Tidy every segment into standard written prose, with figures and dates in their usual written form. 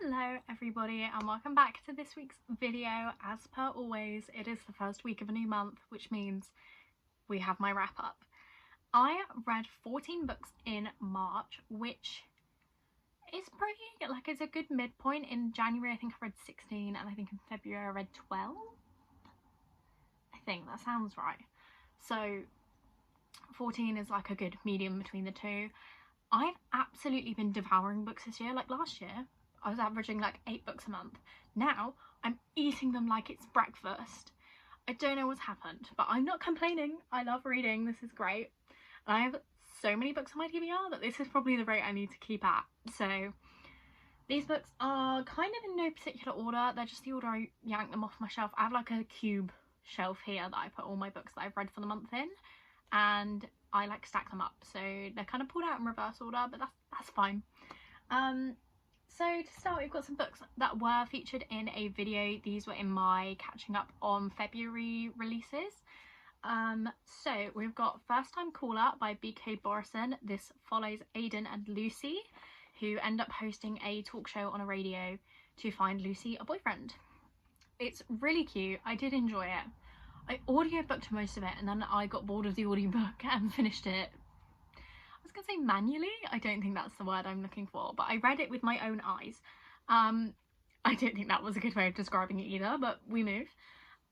Hello everybody and welcome back to this week's video. As per always, it is the first week of a new month, which means we have my wrap up. I read 14 books in March, which is pretty, like, it's a good midpoint. In January I think I read 16 and I think in February I read 12. I think that sounds right. So 14 is like a good medium between the two. I've absolutely been devouring books this year. Like last year I was averaging like 8 books a month. Now I'm eating them like it's breakfast. I don't know what's happened, but I'm not complaining. I love reading. This is great. And I have so many books on my TBR that this is probably the rate I need to keep at. So these books are kind of in no particular order. They're just the order I yanked them off my shelf. I have like a cube shelf here that I put all my books that I've read for the month in, and I like stack them up. So they're kind of pulled out in reverse order, but that's fine. So to start, we've got some books that were featured in a video. These were in my catching up on February releases. So we've got First Time Caller by B.K. Borison. This follows Aidan and Lucy, who end up hosting a talk show on a radio to find Lucy a boyfriend. It's really cute. I did enjoy it. I audiobooked most of it and then I got bored of the audiobook and finished it. I was gonna say manually, I don't think that's the word I'm looking for, but I read it with my own eyes. I don't think that was a good way of describing it either, but we move.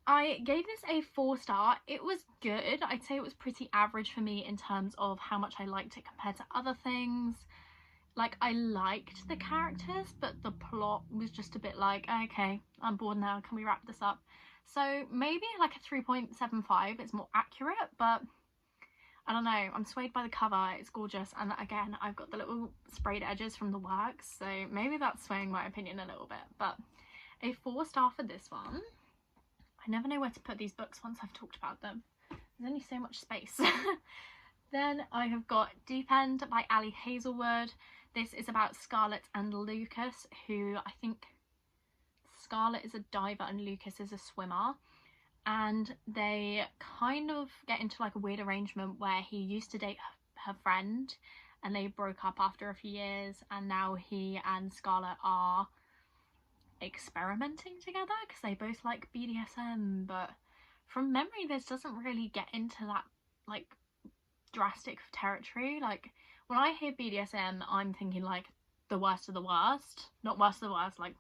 I gave this a 4-star. It was good. I'd say it was pretty average for me in terms of how much I liked it compared to other things. Like, I liked the characters, but the plot was just a bit like, okay, I'm bored now, can we wrap this up? So maybe like a 3.75, it's more accurate, but I don't know, I'm swayed by the cover, it's gorgeous, and again, I've got the little sprayed edges from the works, so maybe that's swaying my opinion a little bit, but a 4-star for this one. I never know where to put these books once I've talked about them. There's only so much space. Then I have got Deep End by Ali Hazelwood. This is about Scarlett and Lucas, who I think Scarlett is a diver and Lucas is a swimmer. And they kind of get into like a weird arrangement where he used to date her friend and they broke up after a few years, and now he and Scarlett are experimenting together because they both like BDSM, but from memory this doesn't really get into that like drastic territory. Like when I hear BDSM I'm thinking like the worst of the worst, not worst of the worst, like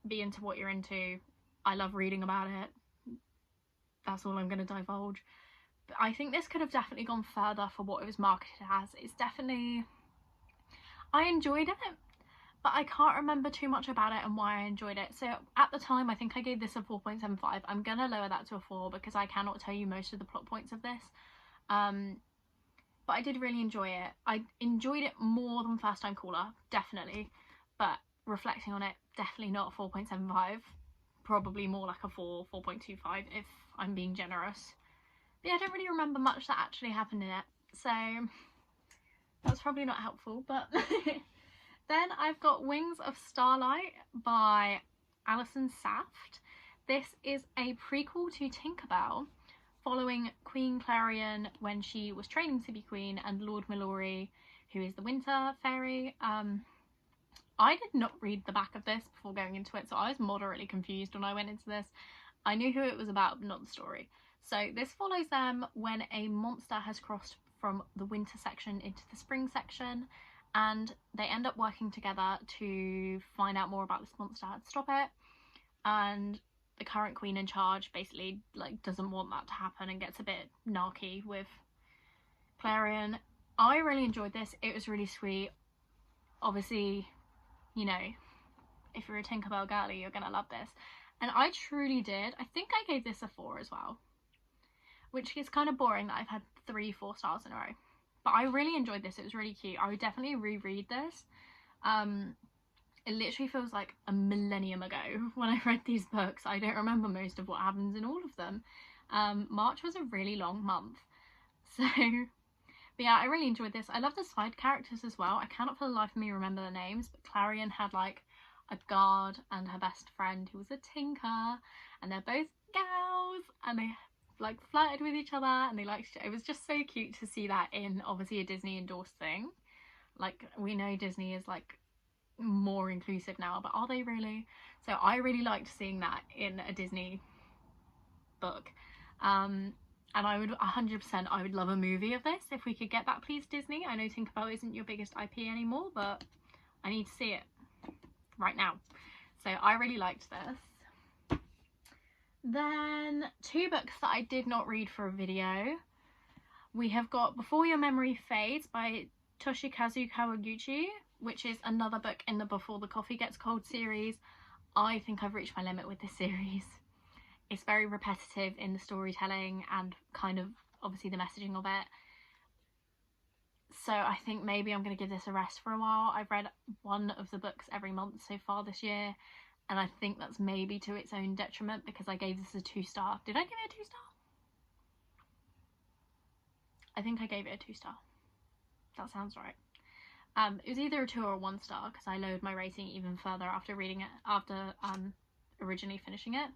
be into what you're into. I love reading about it. That's all I'm going to divulge. But I think this could have definitely gone further for what it was marketed as. It's definitely, I enjoyed it, but I can't remember too much about it and why I enjoyed it. So at the time I think I gave this a 4.75. I'm gonna lower that to a 4 because I cannot tell you most of the plot points of this. But I did really enjoy it. I enjoyed it more than First Time Caller, definitely, but reflecting on it, definitely not a 4.75. Probably more like a 4.25 if I'm being generous. But yeah, I don't really remember much that actually happened in it, so that's probably not helpful. But then I've got Wings of Starlight by Alison Saft. This is a prequel to Tinkerbell, following Queen Clarion when she was training to be queen, and Lord Mallory, who is the Winter Fairy. I did not read the back of this before going into it, so I was moderately confused when I went into this. I knew who it was about, but not the story. So this follows them when a monster has crossed from the winter section into the spring section, and they end up working together to find out more about this monster and stop it. And the current queen in charge basically like doesn't want that to happen and gets a bit narky with Clarion. I really enjoyed this. It was really sweet. Obviously, you know, if you're a Tinkerbell girly, you're gonna love this. And I truly did. I think I gave this a 4 as well, which is kind of boring that I've had 3 4-stars in a row. But I really enjoyed this. It was really cute. I would definitely reread this. It literally feels like a millennium ago when I read these books. I don't remember most of what happens in all of them. March was a really long month. So, but yeah, I really enjoyed this. I love the side characters as well. I cannot for the life of me remember their names, but Clarion had like a guard and her best friend who was a tinker, and they're both gals, and they like flirted with each other, and they liked it. It was just so cute to see that in obviously a Disney endorsed thing. Like, we know Disney is like more inclusive now, but are they really? So I really liked seeing that in a Disney book. And I would 100%, I would love a movie of this if we could get that, please, Disney. I know Tinkerbell isn't your biggest IP anymore, but I need to see it right now. So I really liked this. Then 2 books that I did not read for a video. We have got Before Your Memory Fades by Toshikazu Kawaguchi, which is another book in the Before the Coffee Gets Cold series. I think I've reached my limit with this series. It's very repetitive in the storytelling and kind of obviously the messaging of it. So I think maybe I'm going to give this a rest for a while. I've read one of the books every month so far this year, and I think that's maybe to its own detriment because I gave this a 2-star. Did I give it a 2-star? I think I gave it a 2-star. That sounds right. It was either a 2 or a 1-star because I lowered my rating even further after reading it, after originally finishing it.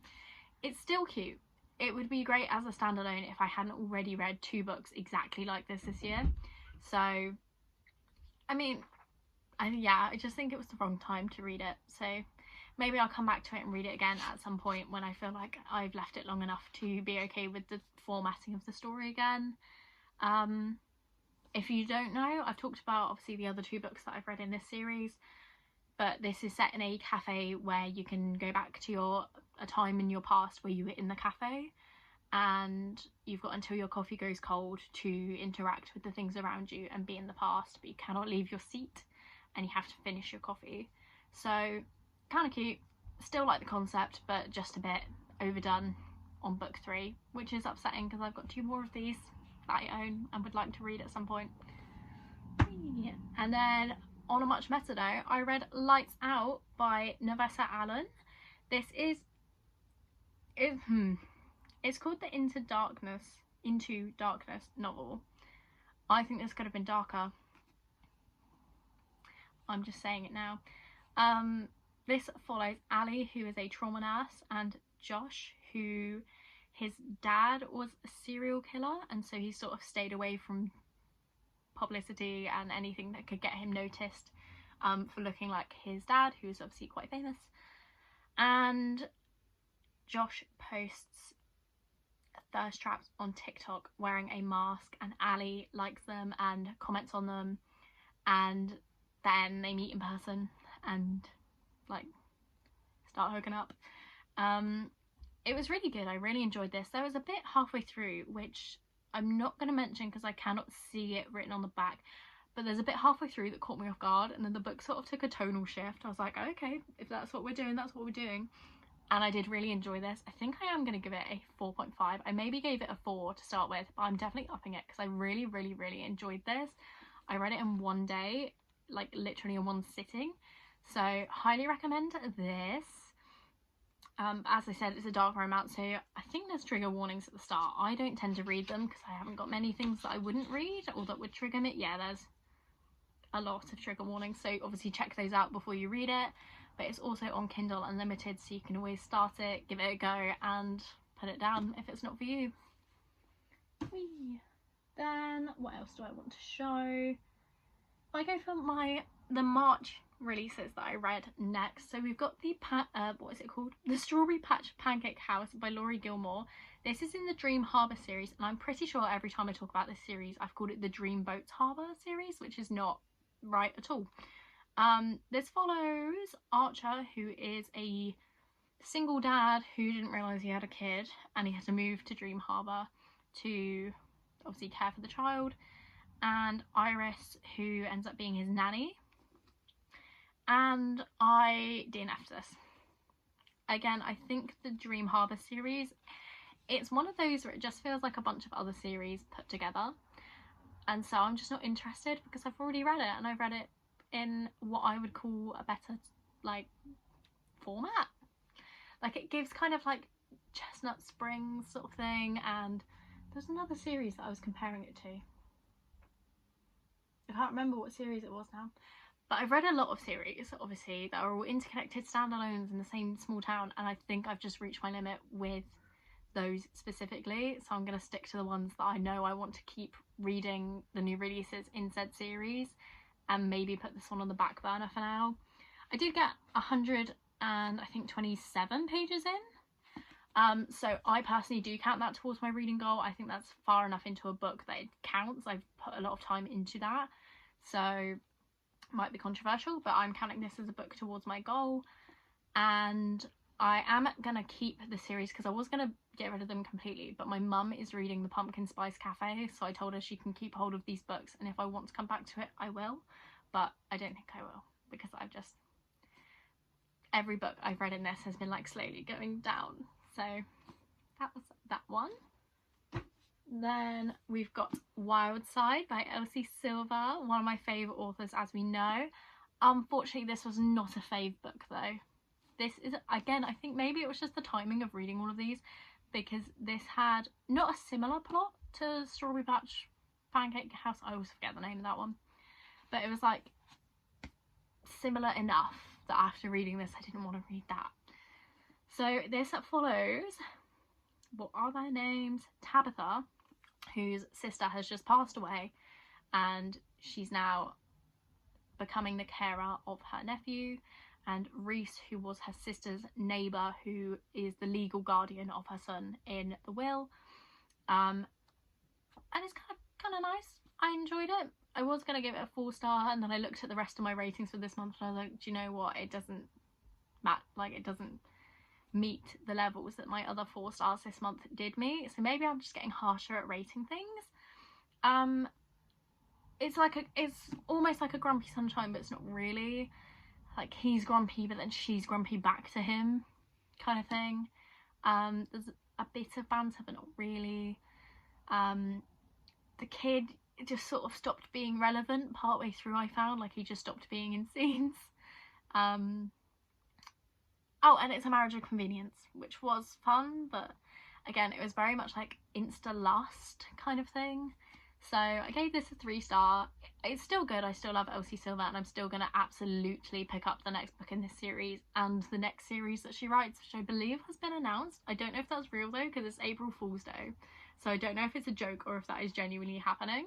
It's still cute. It would be great as a standalone if I hadn't already read 2 books exactly like this year. So, I mean, I just think it was the wrong time to read it. So maybe I'll come back to it and read it again at some point when I feel like I've left it long enough to be okay with the formatting of the story again. If you don't know, I've talked about obviously the other 2 books that I've read in this series, but this is set in a cafe where you can go back to a time in your past where you were in the cafe, and you've got until your coffee goes cold to interact with the things around you and be in the past, but you cannot leave your seat and you have to finish your coffee. So kind of cute, still like the concept, but just a bit overdone on book 3, which is upsetting because I've got 2 more of these that I own and would like to read at some point. And then on a much better note, I read Lights Out by Navessa Allen. This is it's called the Into Darkness novel. I think this could have been darker. I'm just saying it now. This follows Ali, who is a trauma nurse, and Josh, who his dad was a serial killer, and so he sort of stayed away from publicity and anything that could get him noticed for looking like his dad, who is obviously quite famous. And Josh posts thirst traps on TikTok wearing a mask, and Ali likes them and comments on them, and then they meet in person and like start hooking up. It was really good. I really enjoyed this. There was a bit halfway through which I'm not going to mention because I cannot see it written on the back, but there's a bit halfway through that caught me off guard, and then the book sort of took a tonal shift. I was like, okay, if that's what we're doing, that's what we're doing. And I did really enjoy this. I think I am going to give it a 4.5. I maybe gave it a 4 to start with, but I'm definitely upping it because I really, really, really enjoyed this. I read it in one day, like literally in one sitting. So highly recommend this. As I said, it's a dark romance, so I think there's trigger warnings at the start. I don't tend to read them because I haven't got many things that I wouldn't read or that would trigger me. Yeah, there's a lot of trigger warnings, so obviously check those out before you read it. But it's also on Kindle Unlimited, so you can always start it, give it a go, and put it down if it's not for you. Whee. Then what else do I want to show? I go for the March releases that I read next. So we've got the what is it called? The Strawberry Patch Pancake House by Laurie Gilmore. This is in the Dream Harbour series, and I'm pretty sure every time I talk about this series I've called it the Dream Boats Harbour series, which is not right at all. This follows Archer, who is a single dad who didn't realise he had a kid, and he had to move to Dream Harbour to obviously care for the child, and Iris, who ends up being his nanny. And I DNF'd this. Again, I think the Dream Harbour series, it's one of those where it just feels like a bunch of other series put together, and so I'm just not interested because I've already read it, and I've read it in what I would call a better like format. Like it gives kind of like Chestnut Springs sort of thing, and there's another series that I was comparing it to. I can't remember what series it was now. But I've read a lot of series, obviously, that are all interconnected standalones in the same small town, and I think I've just reached my limit with those specifically, so I'm going to stick to the ones that I know I want to keep reading the new releases in said series, and maybe put this one on the back burner for now. I did get 127 pages in. So I personally do count that towards my reading goal. I think that's far enough into a book that it counts. I've put a lot of time into that, so might be controversial, but I'm counting this as a book towards my goal. And I am gonna keep the series because I was gonna get rid of them completely, but my mum is reading The Pumpkin Spice Cafe, so I told her she can keep hold of these books, and if I want to come back to it I will, but I don't think I will, because every book I've read in this has been like slowly going down. So that was that one. Then we've got Wild Side by Elsie Silver, one of my favourite authors, as we know. Unfortunately, this was not a fave book though. This is, again, I think maybe it was just the timing of reading all of these, because this had not a similar plot to Strawberry Patch Pancake House, I always forget the name of that one, but it was like similar enough that after reading this I didn't want to read that. So this follows, what are their names? Tabitha, whose sister has just passed away, and she's now becoming the carer of her nephew, and Reese, who was her sister's neighbour, who is the legal guardian of her son in the will. And it's kind of nice. I enjoyed it. I was going to give it a 4-star, and then I looked at the rest of my ratings for this month and I was like, do you know what, it doesn't it doesn't meet the levels that my other 4 stars this month did meet, so maybe I'm just getting harsher at rating things. It's almost like a Grumpy Sunshine, but it's not really. Like, he's grumpy but then she's grumpy back to him kind of thing. There's a bit of banter but not really. The kid just sort of stopped being relevant partway through, I found. Like, he just stopped being in scenes. Oh, and it's a marriage of convenience, which was fun, but again, it was very much like insta-lust kind of thing. So I gave this a 3-star. It's still good. I still love Elsie Silver, and I'm still going to absolutely pick up the next book in this series and the next series that she writes, which I believe has been announced. I don't know if that's real though, because it's April Fool's Day, so I don't know if it's a joke or if that is genuinely happening.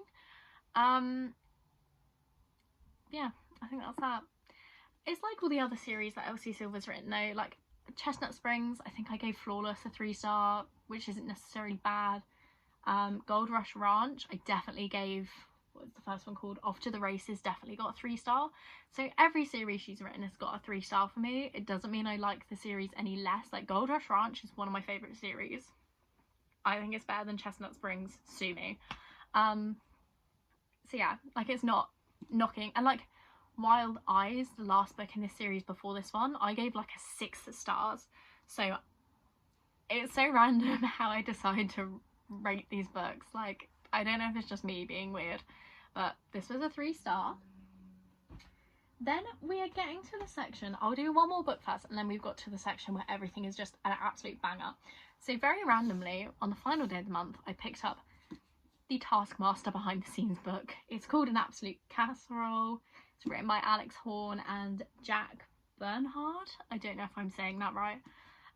Yeah, I think that's that. It's like all the other series that Elsie Silver's written though. Like Chestnut Springs, I think I gave Flawless a 3-star, which isn't necessarily bad. Gold Rush Ranch, I definitely gave, what was the first one called? Off to the Races, definitely got a 3-star. So every series she's written has got a 3-star for me. It doesn't mean I like the series any less. Like, Gold Rush Ranch is one of my favourite series. I think it's better than Chestnut Springs, sue me. So yeah, like, it's not knocking. And like Wild Eyes, the last book in this series before this one, I gave like a 6 stars. So it's so random how I decide to rate these books. Like, I don't know if it's just me being weird, but this was a 3-star. Then we are getting to the section, I'll do one more book first, and then we've got to the section where everything is just an absolute banger. So very randomly, on the final day of the month, I picked up the Taskmaster behind the scenes book. It's called An Absolute Casserole. It's written by Alex Horn and Jack Bernhard. I don't know if I'm saying that right.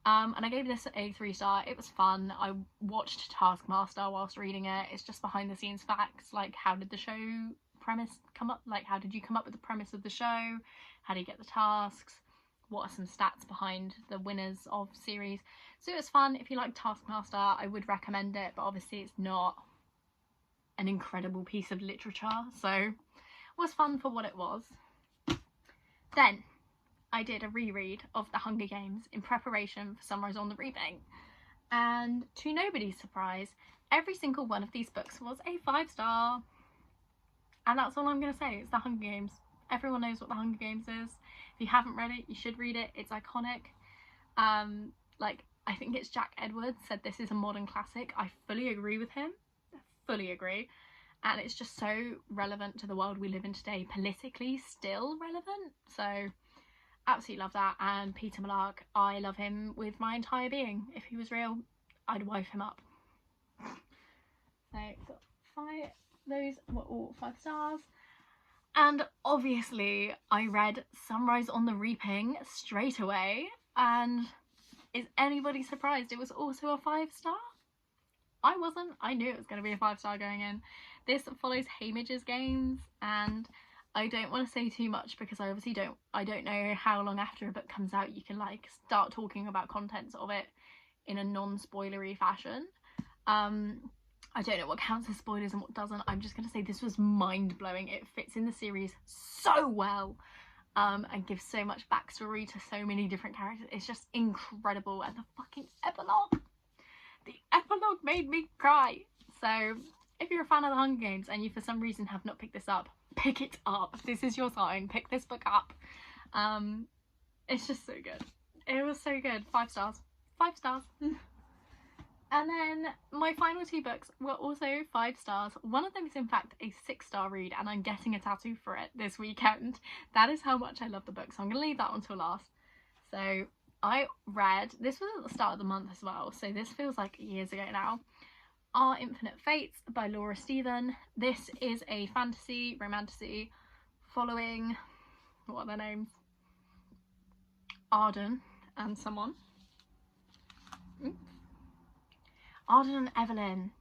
And I gave this a 3-star. It was fun. I watched Taskmaster whilst reading it. It's just behind the scenes facts, like how did the show premise come up, like how did you come up with the premise of the show, how do you get the tasks, what are some stats behind the winners of series. So it was fun. If you like Taskmaster, I would recommend it, but obviously it's not an incredible piece of literature, so it was fun for what it was. Then I did a reread of The Hunger Games in preparation for Sunrise on the Reaping, and to nobody's surprise, every single one of these books was a 5-star, and that's all I'm going to say. It's The Hunger Games. Everyone knows what The Hunger Games is. If you haven't read it, you should read it. It's iconic. Like, I think it's Jack Edwards said this is a modern classic. I fully agree with him. I fully agree. And it's just so relevant to the world we live in today, politically still relevant. So absolutely love that. And Peter Malark, I love him with my entire being. If he was real, I'd wife him up. So those were all 5 stars. And obviously I read Sunrise on the Reaping straight away, and is anybody surprised it was also a 5-star? I wasn't. I knew it was going to be a 5-star going in. This follows Haymage's Games, and I don't want to say too much because I obviously I don't know how long after a book comes out you can like start talking about contents of it in a non-spoilery fashion. I don't know what counts as spoilers and what doesn't. I'm just going to say this was mind-blowing. It fits in the series so well, and gives so much backstory to so many different characters. It's just incredible. And the fucking epilogue! The epilogue made me cry. So if you're a fan of the Hunger Games and you for some reason have not picked this up, pick it up. This is your sign. Pick this book up. It's just so good. It was so good. 5 stars. 5 stars. And then my final 2 books were also 5 stars. One of them is in fact a 6-star read, and I'm getting a tattoo for it this weekend. That is how much I love the book, so I'm going to leave that one till last. So I read, this was at the start of the month as well, so this feels like years ago now, Our Infinite Fates by Laura Steven. This is a fantasy, romantasy, following, what are their names? Arden and someone. Arden and Evelyn.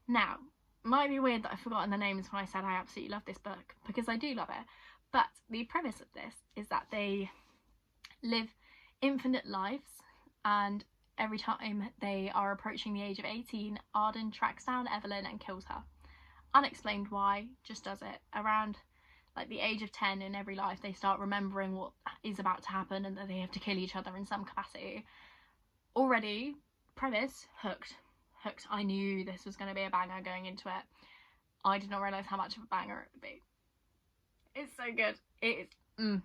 Now, might be weird that I've forgotten the names when I said I absolutely love this book, because I do love it, but the premise of this is that they live infinite lives, and every time they are approaching the age of 18, Arden tracks down Evelyn and kills her. Unexplained why, just does it. Around like the age of 10 in every life, they start remembering what is about to happen and that they have to kill each other in some capacity. Already, premise, hooked. I knew this was going to be a banger going into it. I did not realise how much of a banger it would be. It's so good. It is.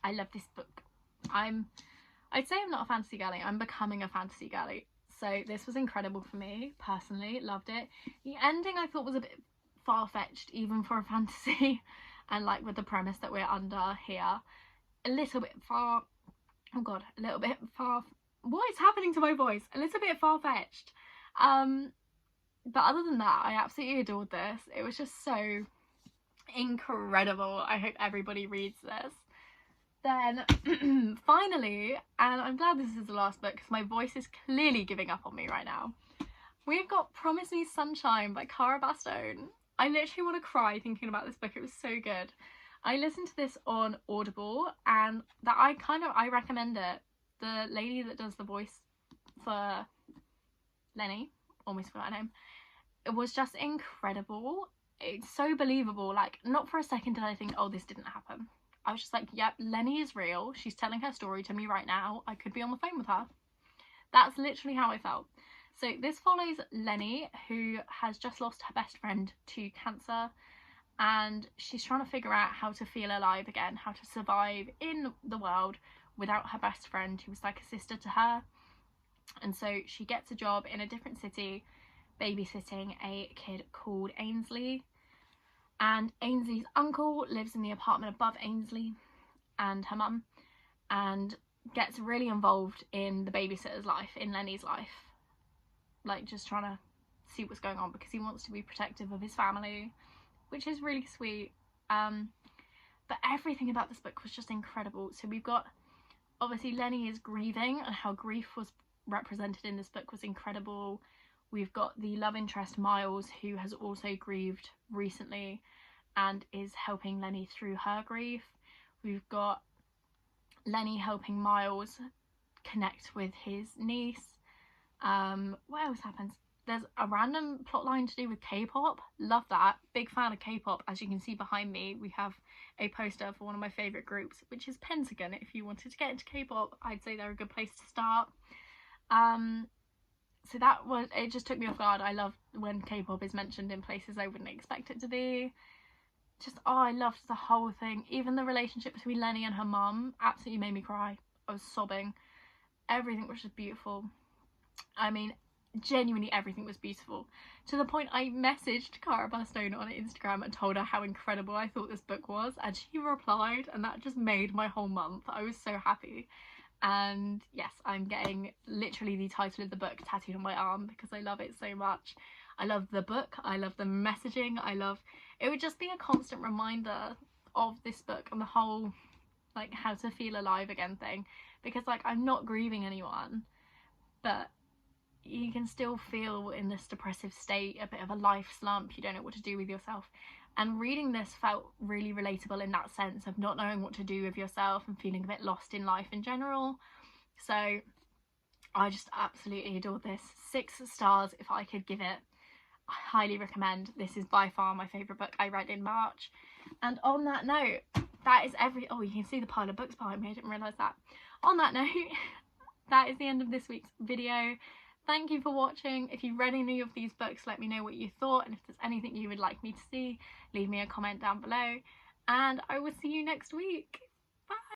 I love this book. I'd say I'm not a fantasy girly. I'm becoming a fantasy girly. So this was incredible for me, personally. Loved it. The ending I thought was a bit far-fetched, even for a fantasy. And like with the premise that we're under here. A little bit far... Oh god, a little bit far... What is happening to my voice? A little bit far-fetched. But other than that, I absolutely adored this. It was just so incredible. I hope everybody reads this. Then, finally, and I'm glad this is the last book because my voice is clearly giving up on me right now. We've got Promise Me Sunshine by Cara Bastone. I literally want to cry thinking about this book. It was so good. I listened to this on Audible, and that I recommend it. The lady that does the voice for Lenny, almost forgot her name, it was just incredible. It's so believable. Like, not for a second did I think, oh, this didn't happen. I was just like, yep, Lenny is real. She's telling her story to me right now. I could be on the phone with her. That's literally how I felt. So this follows Lenny, who has just lost her best friend to cancer, and she's trying to figure out how to feel alive again, how to survive in the world without her best friend, who was like a sister to her. And so she gets a job in a different city babysitting a kid called Ainsley, and Ainsley's uncle lives in the apartment above Ainsley and her mum, and gets really involved in the babysitter's life, in Lenny's life, like just trying to see what's going on because he wants to be protective of his family, which is really sweet. But everything about this book was just incredible. So we've got, obviously Lenny is grieving, and how grief was represented in this book was incredible. We've got the love interest Miles, who has also grieved recently and is helping Lenny through her grief. We've got Lenny helping Miles connect with his niece. What else happens? There's a random plotline to do with K-pop. Love that. Big fan of K-pop. As you can see behind me, we have a poster for one of my favourite groups, which is Pentagon. If you wanted to get into K-pop, I'd say they're a good place to start. So that was, it just took me off guard. I love when K-pop is mentioned in places I wouldn't expect it to be. Just, oh, I loved the whole thing. Even the relationship between Lenny and her mum absolutely made me cry. I was sobbing. Everything was just beautiful. I mean, genuinely everything was beautiful. To the point I messaged Cara Bastone on Instagram and told her how incredible I thought this book was, and she replied, and that just made my whole month. I was so happy. And yes, I'm getting literally the title of the book tattooed on my arm because I love it so much. I love the book, I love the messaging, it would just be a constant reminder of this book and the whole like how to feel alive again thing, because like I'm not grieving anyone, but you can still feel in this depressive state, a bit of a life slump, you don't know what to do with yourself. and reading this felt really relatable in that sense of not knowing what to do with yourself and feeling a bit lost in life in general. So I just absolutely adored this. 6 stars if I could give it. I highly recommend. This is by far my favourite book I read in March. And on that note, that is oh, you can see the pile of books behind me, I didn't realise that. On that note, that is the end of this week's video. Thank you for watching. If you've read any of these books, let me know what you thought, and if there's anything you would like me to see, leave me a comment down below, and I will see you next week. Bye!